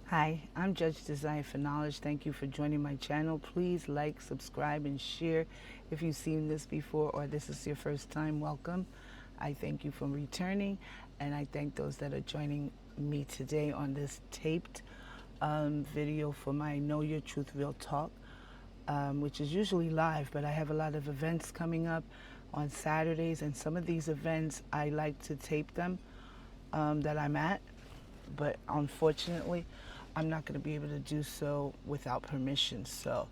Hi, I'm Judge Desire for Knowledge. Thank you for joining my channel. Please like, subscribe, and share. If you've seen this before or this is your first time, welcome. I thank you for returning, and I thank those that are joining me today on this taped video for my Know Your Truth Real Talk, which is usually live, but I have a lot of events coming up on Saturdays, and some of these events I like to tape them that I'm at, but unfortunately I'm not going to be able to do so without permission. So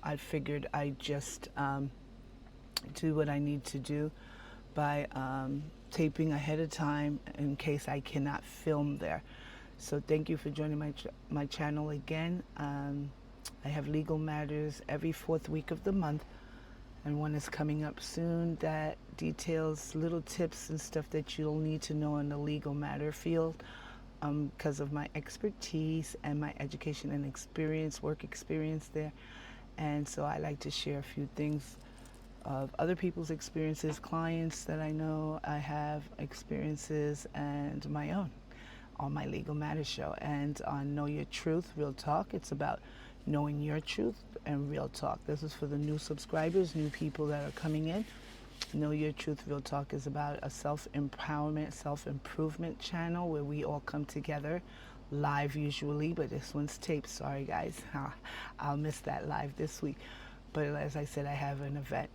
I figured I'd just do what I need to do by taping ahead of time in case I cannot film there. So thank you for joining my channel again. I have legal matters every fourth week of the month, and one is coming up soon that details little tips and stuff that you'll need to know in the legal matter field, because of my expertise and my education and experience, work experience there. And so I like to share a few things of other people's experiences, clients that I know I have experiences, and my own on my Legal Matters show. And on Know Your Truth, Real Talk, it's about knowing your truth and real talk. This is for the new subscribers, new people that are coming in. Know Your Truth Real Talk is about a self-empowerment, self-improvement channel where we all come together live usually, but this one's taped. Sorry guys, I'll miss that live this week. But as I said, I have an event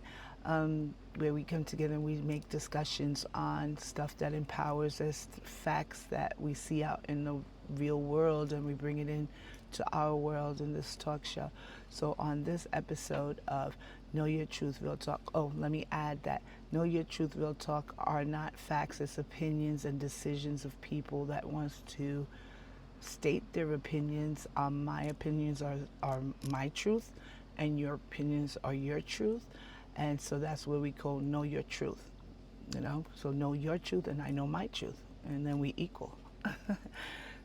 where we come together and we make discussions on stuff that empowers us, facts that we see out in the real world, and we bring it in to our world in this talk show. So on this episode of Know Your Truth Real Talk, oh, let me add that Know Your Truth Real Talk are not facts, it's opinions and decisions of people that wants to state their opinions. My opinions are my truth, and your opinions are your truth. And so that's where we call Know Your Truth, you know? So know your truth and I know my truth, and then we equal.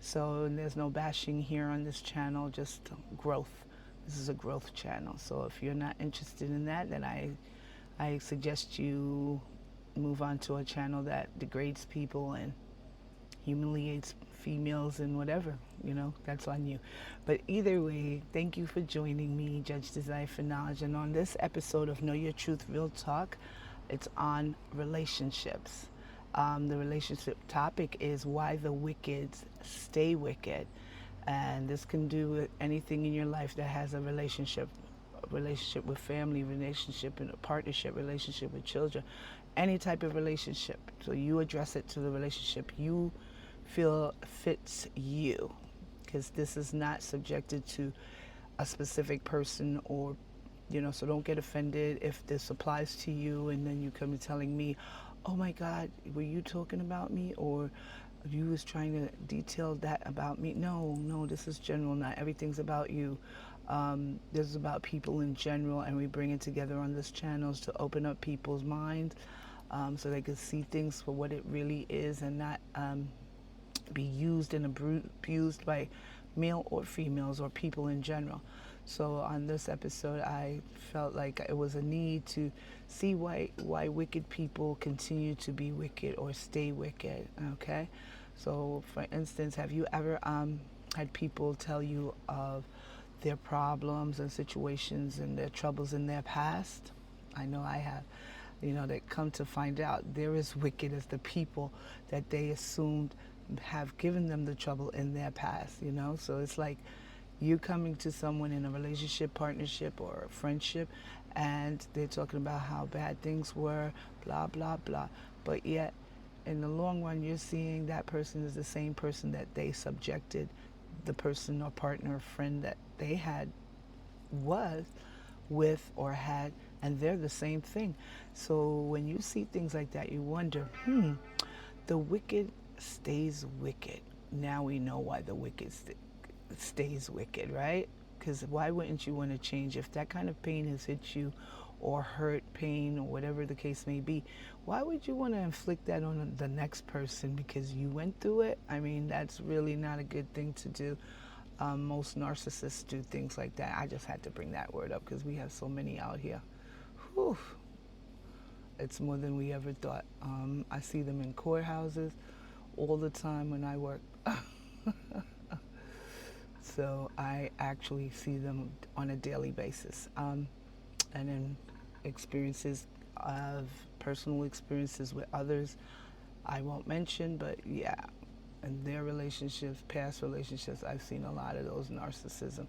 So there's no bashing here on this channel, just growth. This is a growth channel. So if you're not interested in that, then I suggest you move on to a channel that degrades people and humiliates females and whatever, you know, that's on you. But either way, thank you for joining me, Judge Desire for Knowledge. And on this episode of Know Your Truth Real Talk, it's on relationships. The relationship topic is why the wicked stay wicked. And this can do with anything in your life that has a relationship with family, relationship in a partnership, relationship with children, any type of relationship. So you address it to the relationship you feel fits you, because this is not subjected to a specific person, or you know, so don't get offended if this applies to you and then you come and telling me, oh my God, were you talking about me, or you was trying to detail that about me. No, this is general. Not everything's about you. This is about people in general, and we bring it together on this channel to open up people's minds, so they can see things for what it really is, and not be used and abused by male or females or people in general. So on this episode, I felt like it was a need to see why wicked people continue to be wicked or stay wicked. Okay, so for instance, have you ever had people tell you of their problems and situations and their troubles in their past? I know I have. You know, that come to find out they're as wicked as the people that they assumed have given them the trouble in their past, you know? So it's like you coming to someone in a relationship, partnership, or a friendship, and they're talking about how bad things were, blah, blah, blah. But yet, in the long run, you're seeing that person is the same person that they subjected the person or partner or friend that they had was with or had, and they're the same thing. So when you see things like that, you wonder, the wicked stays wicked. Now we know why the wicked stays wicked, right? Because why wouldn't you want to change if that kind of pain has hit you, or hurt, pain, or whatever the case may be? Why would you want to inflict that on the next person because you went through it? I mean, that's really not a good thing to do. Most narcissists do things like that. I just had to bring that word up because we have so many out here. Whew. It's more than we ever thought. I see them in courthouses all the time when I work. So I actually see them on a daily basis. And in experiences of personal experiences with others, I won't mention, but yeah, in their relationships, past relationships, I've seen a lot of those narcissism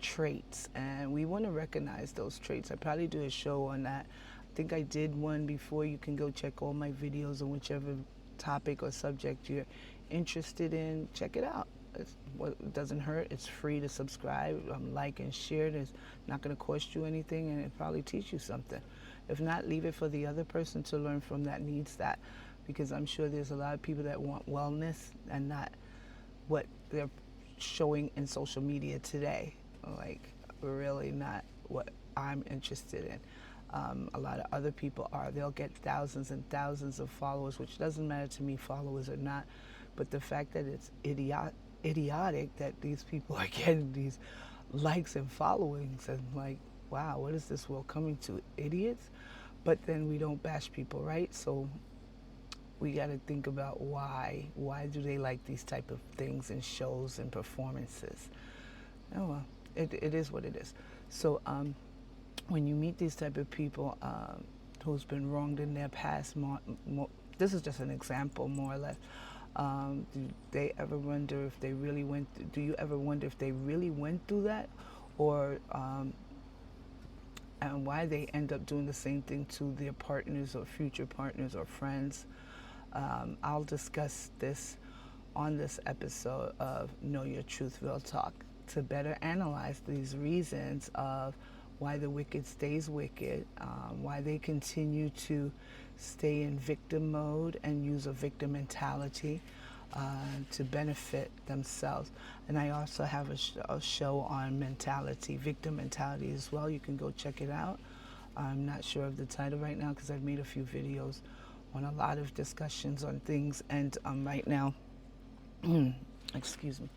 traits, and we want to recognize those traits. I probably do a show on that. I think I did one before. You can go check all my videos on whichever topic or subject you're interested in. Check it out. It doesn't hurt. It's free to subscribe, like, and share. It's not going to cost you anything, and it probably teach you something. If not, leave it for the other person to learn from that needs that, because I'm sure there's a lot of people that want wellness and not what they're showing in social media today. Like, really not what I'm interested in. A lot of other people are. They'll get thousands and thousands of followers, which doesn't matter to me, followers or not. But the fact that it's idiotic that these people are getting these likes and followings, and like, wow, what is this world coming to? Idiots? But then we don't bash people, right? So we got to think about why. Why do they like these type of things and shows and performances? Oh well, it is what it is. So when you meet these type of people who's been wronged in their past, this is just an example, more or less. Do they ever wonder if they really went? Do you ever wonder if they really went through that, or and why they end up doing the same thing to their partners or future partners or friends? I'll discuss this on this episode of Know Your Truth, Real Talk, to better analyze these reasons of why the wicked stays wicked, why they continue to stay in victim mode and use a victim mentality to benefit themselves. And I also have a show on mentality, victim mentality as well. You can go check it out. I'm not sure of the title right now because I've made a few videos on a lot of discussions on things, and right now, excuse me,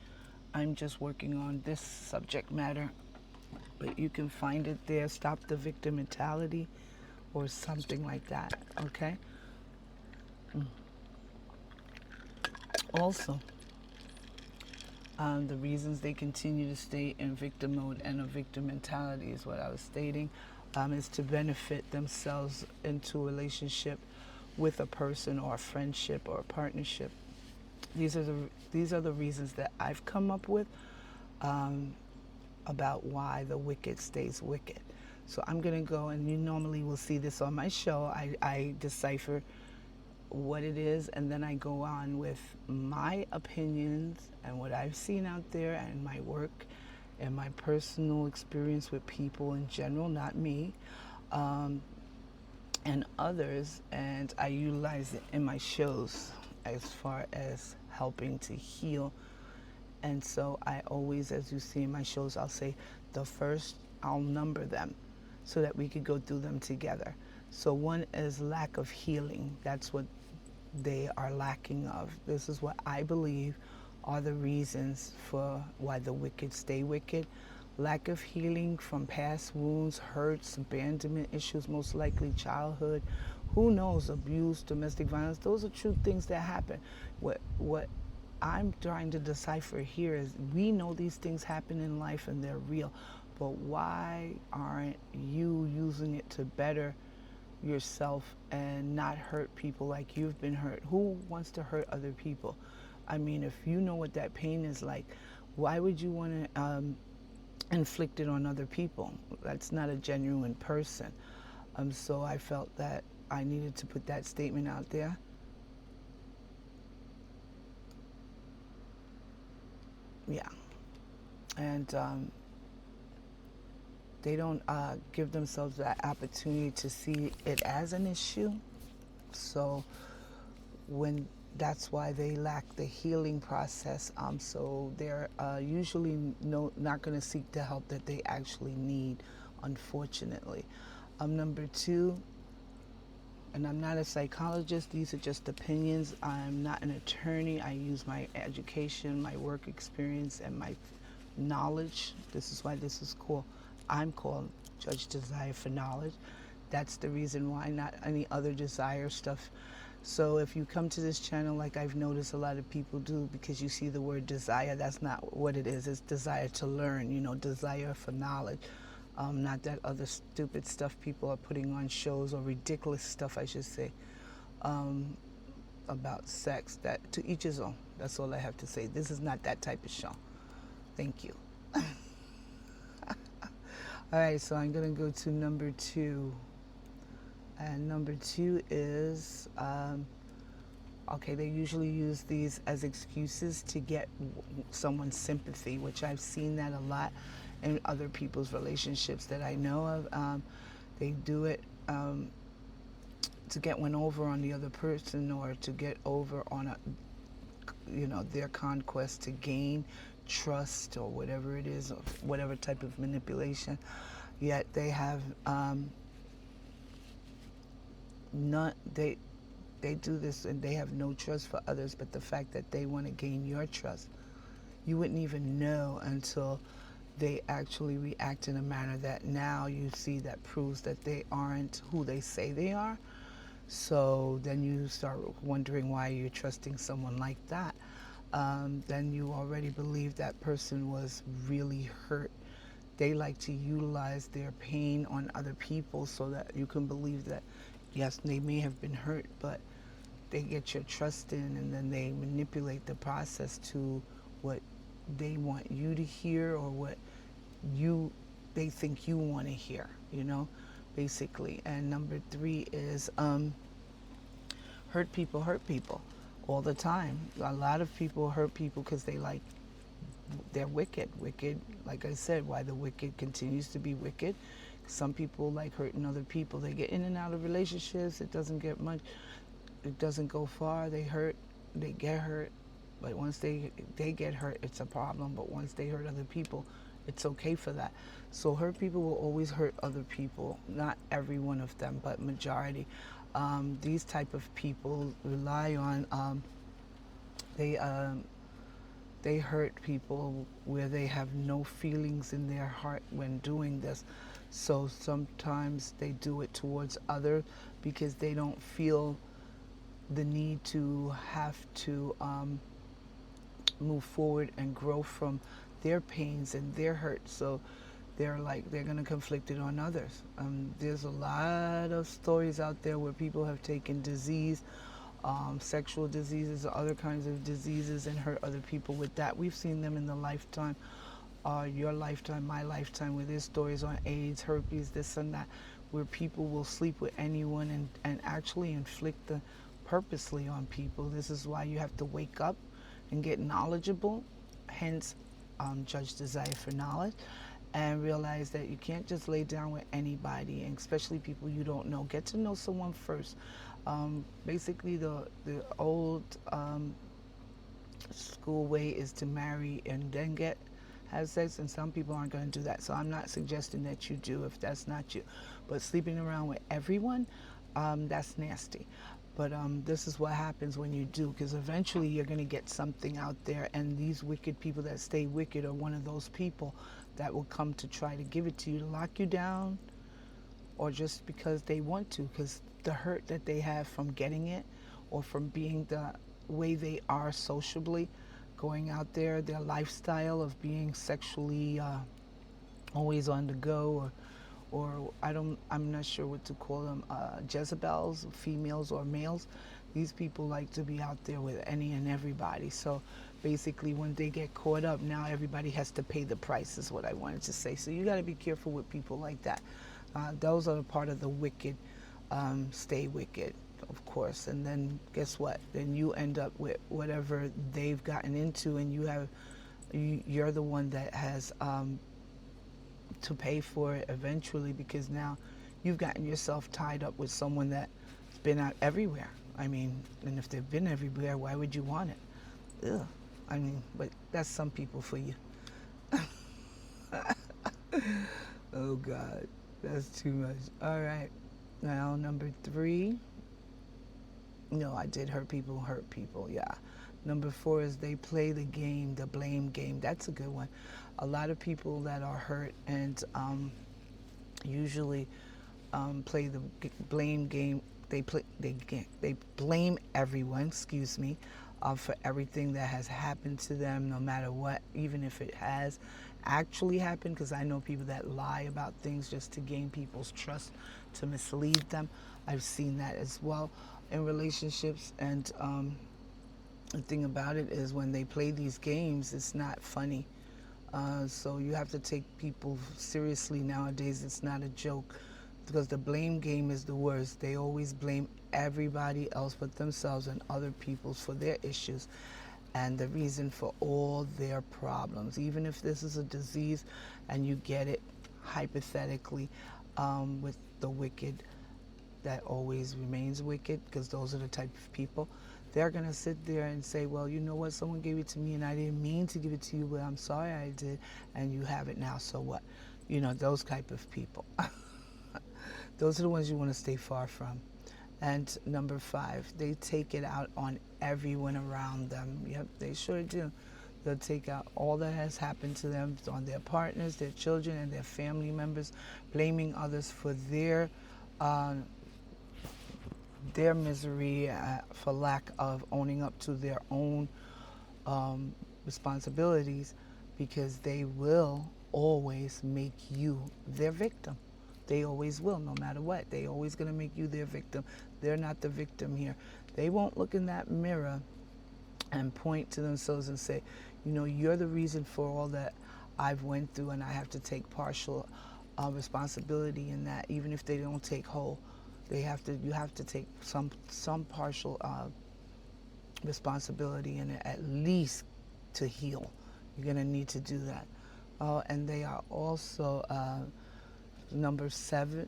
I'm just working on this subject matter, but you can find it there. Stop the victim mentality or something like that, okay? Also, the reasons they continue to stay in victim mode and a victim mentality is what I was stating, is to benefit themselves into a relationship with a person or a friendship or a partnership. These are the reasons that I've come up with about why the wicked stays wicked. So I'm going to go, and you normally will see this on my show. I decipher what it is, and then I go on with my opinions and what I've seen out there and my work and my personal experience with people in general, not me, and others, and I utilize it in my shows as far as helping to heal. And so I always, as you see in my shows, I'll say the first, I'll number them so that we could go through them together. So one is lack of healing. That's what they are lacking of. This is what I believe are the reasons for why the wicked stay wicked. Lack of healing from past wounds, hurts, abandonment issues, most likely childhood. Who knows? Abuse, domestic violence. Those are true things that happen. What I'm trying to decipher here is, we know these things happen in life and they're real, but why aren't you using it to better yourself and not hurt people like you've been hurt? Who wants to hurt other people? I mean, if you know what that pain is like, why would you want to inflict it on other people? That's not a genuine person. So I felt that I needed to put that statement out there. Yeah. And they don't give themselves that opportunity to see it as an issue. So that's why they lack the healing process. So they're usually not going to seek the help that they actually need, unfortunately. Number two, and I'm not a psychologist, these are just opinions. I'm not an attorney. I use my education, my work experience, and my knowledge. This is why this is cool. I'm called Judge Desire for knowledge. That's the reason why, not any other desire stuff So if you come to this channel, like I've noticed a lot of people do, because you see the word desire, that's not what it is. It's desire to learn, desire for knowledge. Not that other stupid stuff people are putting on shows, or ridiculous stuff, I should say, about sex. That to each his own. That's all I have to say. This is not that type of show. Thank you. All right, so I'm going to go to number 2. And number 2 is, okay, they usually use these as excuses to get someone's sympathy, which I've seen that a lot in other people's relationships that I know of. They do it to get one over on the other person, or to get over on their conquest, to gain trust, or whatever it is, or whatever type of manipulation. Yet they have they do this, and they have no trust for others. But the fact that they want to gain your trust, you wouldn't even know until they actually react in a manner that now you see that proves that they aren't who they say they are. So then you start wondering why you're trusting someone like that. Then you already believe that person was really hurt. They like to utilize their pain on other people so that you can believe that, yes, they may have been hurt, but they get your trust in, and then they manipulate the process to what they want you to hear, or what they think you want to hear, basically. And number 3 is hurt people all the time. A lot of people hurt people because they're wicked. Like I said, why the wicked continues to be wicked. Some people like hurting other people. They get in and out of relationships. It doesn't go far. They get hurt. But once they get hurt, it's a problem. But once they hurt other people, it's okay for that. So hurt people will always hurt other people. Not every one of them, but majority. These type of people rely on, they hurt people where they have no feelings in their heart when doing this. So sometimes they do it towards others because they don't feel the need to have to move forward and grow from their pains and their hurt. So they're going to conflict it on others. There's a lot of stories out there where people have taken disease, sexual diseases, or other kinds of diseases, and hurt other people with that. We've seen them in the lifetime, your lifetime, my lifetime, where there's stories on AIDS, herpes, this and that, where people will sleep with anyone and actually inflict the purposely on people. This is why you have to wake up and get knowledgeable, hence Judge Desire for knowledge, and realize that you can't just lay down with anybody, and especially people you don't know. Get to know someone first. Basically, the old school way is to marry and then have sex, and some people aren't going to do that. So I'm not suggesting that you do if that's not you. But sleeping around with everyone, that's nasty. But this is what happens when you do, because eventually you're going to get something out there, and these wicked people that stay wicked are one of those people that will come to try to give it to you, to lock you down, or just because they want to, because the hurt that they have from getting it, or from being the way they are sociably, going out there, their lifestyle of being sexually always on the go, or I'm not sure what to call them, Jezebels, females or males. These people like to be out there with any and everybody. So basically, when they get caught up, now everybody has to pay the price, is what I wanted to say. So you got to be careful with people like that. Those are part of the wicked, stay wicked, of course. And then guess what? Then you end up with whatever they've gotten into, and you're the one that has to pay for it eventually, because now you've gotten yourself tied up with someone that's been out everywhere. I mean, and if they've been everywhere, why would you want it? Ugh. I mean, but that's some people for you. Oh God, that's too much. All right, now number 3. No, I did hurt people, yeah. Number 4 is they play the game, the blame game. That's a good one. A lot of people that are hurt and usually play the blame game they blame everyone, excuse me, for everything that has happened to them, no matter what, even if it has actually happened, because I know people that lie about things just to gain people's trust, to mislead them. I've seen that as well in relationships. And the thing about it is, when they play these games, it's not funny. So you have to take people seriously nowadays. It's not a joke, because the blame game is the worst. They always blame everybody else but themselves and other people for their issues and the reason for all their problems. Even if this is a disease and you get it hypothetically, with the wicked that always remains wicked, because those are the type of people, they're going to sit there and say, well, you know what, someone gave it to me and I didn't mean to give it to you, but I'm sorry I did, and you have it now, so what? You know, those type of people. Those are the ones you want to stay far from. And number 5, they take it out on everyone around them. Yep, they sure do. They'll take out all that has happened to them on their partners, their children, and their family members, blaming others for their misery, for lack of owning up to their own responsibilities, because they will always make you their victim. They always will, no matter what. They always going to make you their victim. They're not the victim here. They won't look in that mirror and point to themselves and say, you know, you're the reason for all that I've went through, and I have to take partial responsibility in that. Even if they don't take whole, you have to take some partial responsibility in it, at least to heal. You're going to need to do that. And they are also number 6,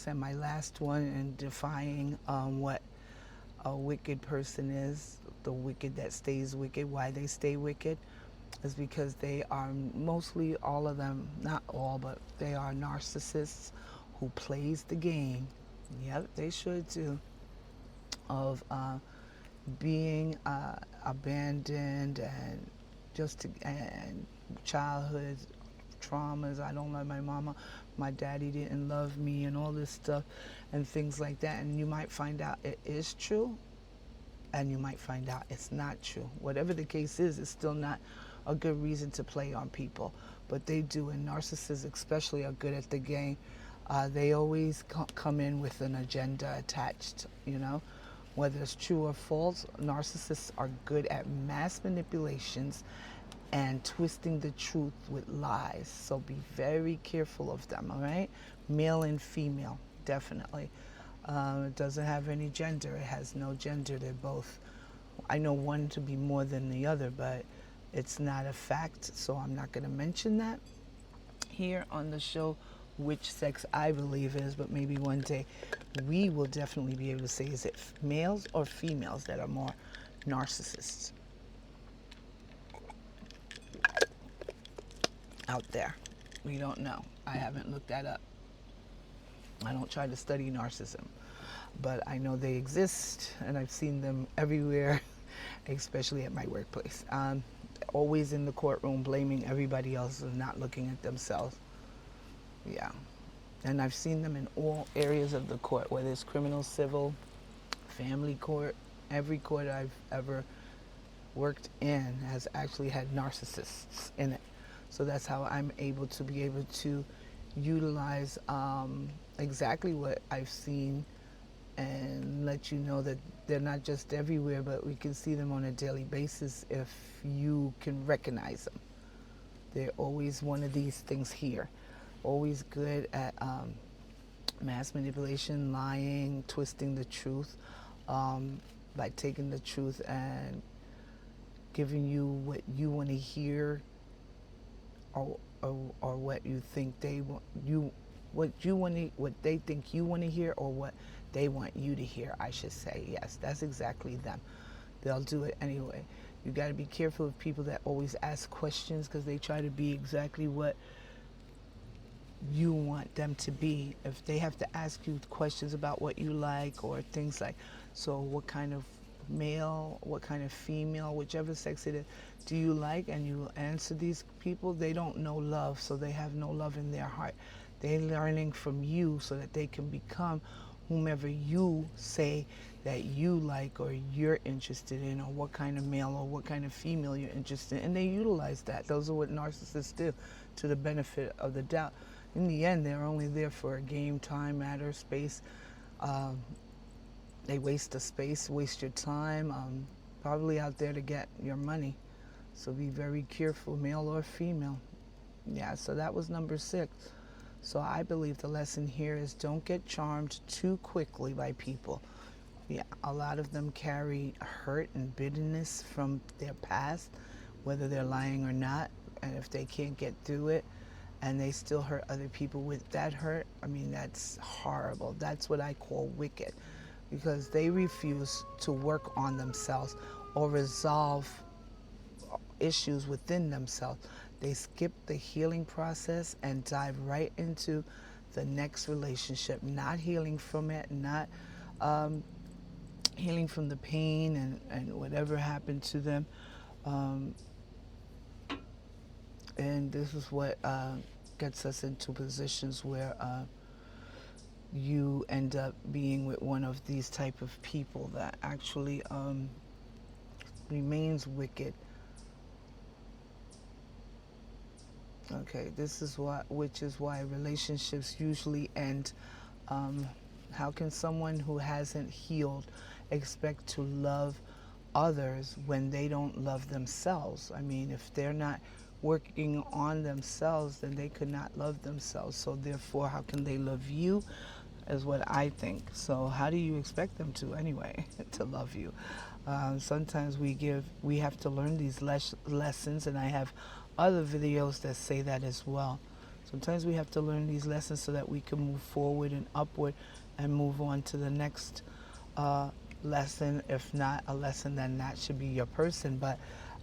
and my last one, in defying what a wicked person is, the wicked that stays wicked. Why they stay wicked is because they are, mostly all of them, not all, but they are narcissists who plays the game. Yep, they should do, of being abandoned and childhood traumas. I don't love my mama, my daddy didn't love me, and all this stuff and things like that. And you might find out it is true, and you might find out it's not true. Whatever the case is, it's still not a good reason to play on people. But they do, and narcissists especially are good at the game. They always come in with an agenda attached, you know. Whether it's true or false, narcissists are good at mass manipulations and twisting the truth with lies. So be very careful of them, all right? Male and female, definitely. It doesn't have any gender. It has no gender. They're both. I know one to be more than the other, but it's not a fact, so I'm not going to mention that here on the show, which sex I believe is, but maybe one day we will definitely be able to say, is it males or females that are more narcissists out there? We don't know. I haven't looked that up. I don't try to study narcissism, but I know they exist, and I've seen them everywhere, especially at my workplace. Always in the courtroom blaming everybody else and not looking at themselves. Yeah. And I've seen them in all areas of the court, whether it's criminal, civil, family court. Every court I've ever worked in has actually had narcissists in it. So that's how I'm able to utilize exactly what I've seen and let you know that they're not just everywhere, but we can see them on a daily basis if you can recognize them. They're always one of these things here. Always good at mass manipulation, lying, twisting the truth, by taking the truth and giving you what you want to hear, or what you think they want what they think you want to hear, or what they want you to hear, I should say. Yes, that's exactly them. They'll do it anyway. You got to be careful of people that always ask questions, because they try to be exactly what you want them to be. If they have to ask you questions about what you like, or things like, so what kind of male, what kind of female, whichever sex it is, do you like, and you answer these people, they don't know love, so they have no love in their heart. They're learning from you so that they can become whomever you say that you like or you're interested in, or what kind of male or what kind of female you're interested in, and they utilize that. Those are what narcissists do, to the benefit of the doubt. In the end, they're only there for a game, time, matter, space. Um, they waste the space, waste your time, probably out there to get your money. So be very careful, male or female. Yeah, so that was number 6. So I believe the lesson here is don't get charmed too quickly by people. Yeah, a lot of them carry hurt and bitterness from their past, whether they're lying or not. And if they can't get through it and they still hurt other people with that hurt, I mean, that's horrible. That's what I call wicked, because they refuse to work on themselves or resolve issues within themselves. They skip the healing process and dive right into the next relationship, not healing from it, not healing from the pain and whatever happened to them. Um, and this is what gets us into positions where you end up being with one of these type of people that actually remains wicked. Okay, this is which is why relationships usually end. How can someone who hasn't healed expect to love others when they don't love themselves? I mean, if they're not working on themselves, then they could not love themselves. So therefore, how can they love you, is what I think. So how do you expect them to anyway, to love you? Sometimes we have to learn these lessons, and I have other videos that say that as well. Sometimes we have to learn these lessons so that we can move forward and upward and move on to the next lesson. If not a lesson, then that should be your person. But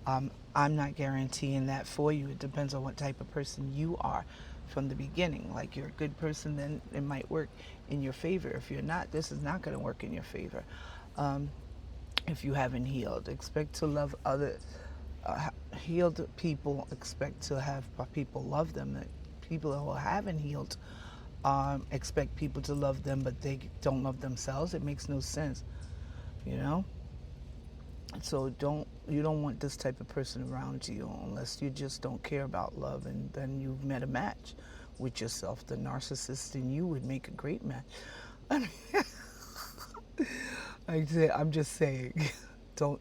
I'm not guaranteeing that for you. It depends on what type of person you are from the beginning. Like, you're a good person, then it might work in your favor. If you're not, this is not going to work in your favor. If you haven't healed, expect to love other healed people. Expect to have people love them. People who haven't healed expect people to love them, but they don't love themselves. It makes no sense, you know. So you don't want this type of person around you unless you just don't care about love, and then you've met a match with yourself. The narcissist in you would make a great match. I mean, I'm just saying, don't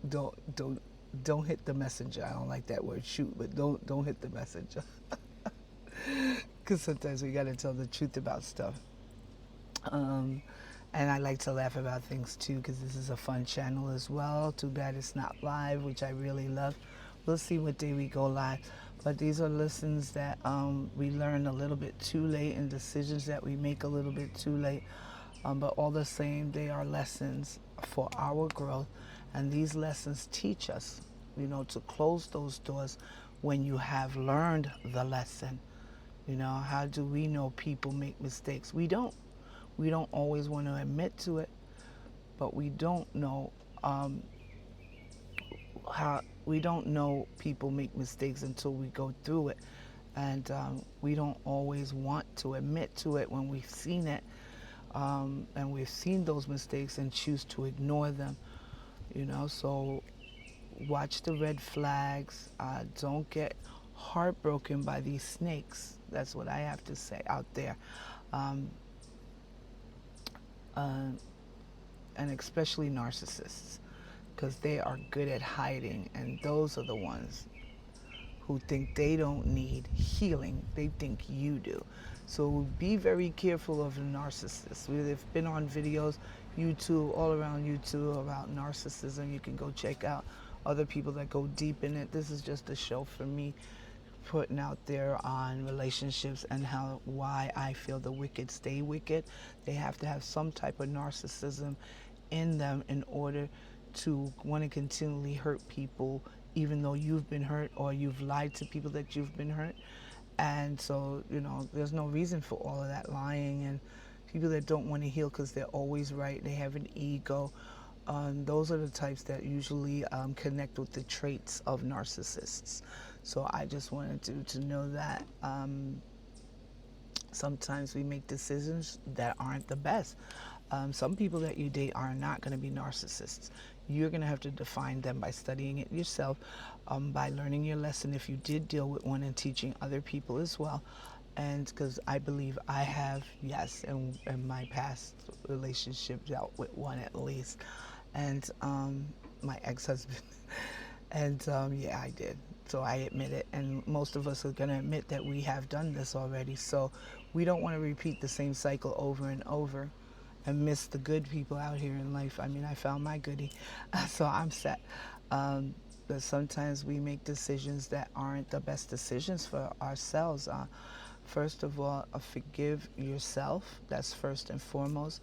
hit the messenger. I don't like that word, shoot, but don't hit the messenger. Because sometimes we got to tell the truth about stuff. And I like to laugh about things too, because this is a fun channel as well. Too bad it's not live, which I really love. We'll see what day we go live. But these are lessons that we learn a little bit too late, and decisions that we make a little bit too late. But all the same, they are lessons for our growth. And these lessons teach us, you know, to close those doors when you have learned the lesson. You know, how do we know people make mistakes? We don't. We don't always want to admit to it, but we don't know we don't know people make mistakes until we go through it. And we don't always want to admit to it when we've seen it, and we've seen those mistakes and choose to ignore them. You know, so watch the red flags. Don't get heartbroken by these snakes. That's what I have to say out there. And especially narcissists, because they are good at hiding, and those are the ones who think they don't need healing. They think you do. So be very careful of the narcissists. We've been on videos, YouTube, all around YouTube, about narcissism. You can go check out other people that go deep in it. This is just a show for me, putting out there on relationships and why I feel the wicked stay wicked. They have to have some type of narcissism in them in order to want to continually hurt people, even though you've been hurt, or you've lied to people that you've been hurt. And so, you know, there's no reason for all of that lying, and people that don't want to heal because they're always right, they have an ego. Those are the types that usually connect with the traits of narcissists. So I just wanted you to know that sometimes we make decisions that aren't the best. Some people that you date are not going to be narcissists. You're going to have to define them by studying it yourself, by learning your lesson if you did deal with one, and teaching other people as well. And because I believe I have, yes, in my past relationship dealt with one at least. And my ex-husband. And yeah, I did. So I admit it. And most of us are going to admit that we have done this already. So we don't want to repeat the same cycle over and over and miss the good people out here in life. I mean, I found my goodie, so I'm set. But sometimes we make decisions that aren't the best decisions for ourselves. First of all, forgive yourself. That's first and foremost.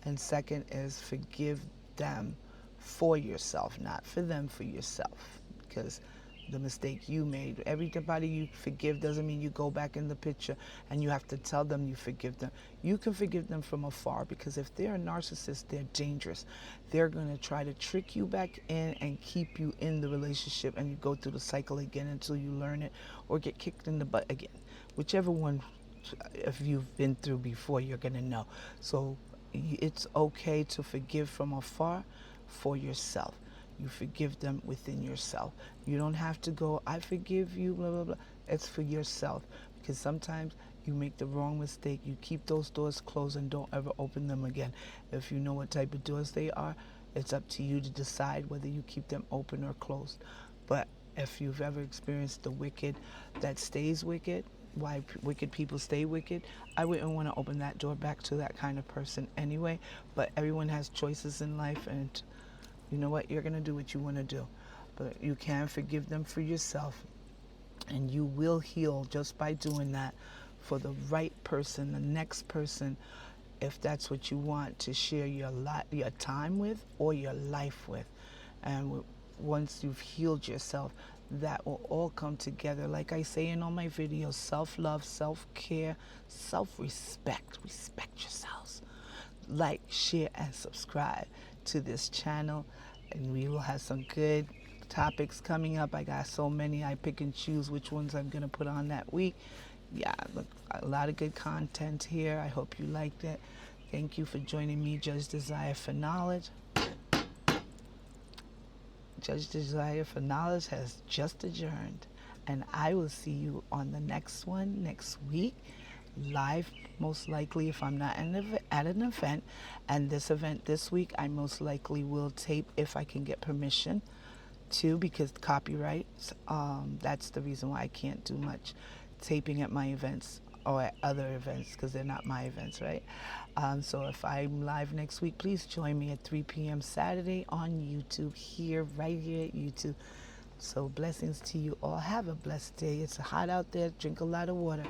And second is forgive them for yourself, not for them, for yourself. Because the mistake you made, everybody you forgive doesn't mean you go back in the picture and you have to tell them you forgive them. You can forgive them from afar, because if they're a narcissist, they're dangerous. They're going to try to trick you back in and keep you in the relationship, and you go through the cycle again until you learn it or get kicked in the butt again. Whichever one, if you've been through before, you're going to know. So it's okay to forgive from afar for yourself. You forgive them within yourself. You don't have to go, I forgive you, blah, blah, blah. It's for yourself. Because sometimes you make the wrong mistake. You keep those doors closed and don't ever open them again. If you know what type of doors they are, it's up to you to decide whether you keep them open or closed. But if you've ever experienced the wicked that stays wicked, why wicked people stay wicked, I wouldn't want to open that door back to that kind of person anyway. But everyone has choices in life, and you know what? You're going to do what you want to do. But you can forgive them for yourself, and you will heal just by doing that for the right person, the next person, if that's what you want to share your time with or your life with. And once you've healed yourself, that will all come together. Like I say in all my videos, self-love, self-care, self-respect. Respect yourselves. Like, share, and subscribe to this channel, and we will have some good topics coming up. I got so many, I pick and choose which ones I'm going to put on that week. Yeah, look, a lot of good content here. I hope you liked it. Thank you for joining me, Judge Desire for Knowledge. Judge Desire for Knowledge has just adjourned, and I will see you on the next one next week, live most likely if I'm not at an event. And this event this week, I most likely will tape if I can get permission to, because copyrights. That's the reason why I can't do much taping at my events or at other events, because they're not my events, right? So if I'm live next week, please join me at 3 p.m. Saturday on YouTube, right here at YouTube. So blessings to you all. Have a blessed day. It's hot out there. Drink a lot of water,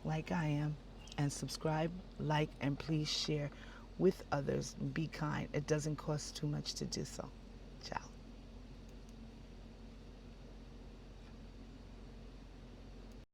like I am. And subscribe, like, and please share with others. Be kind. It doesn't cost too much to do so.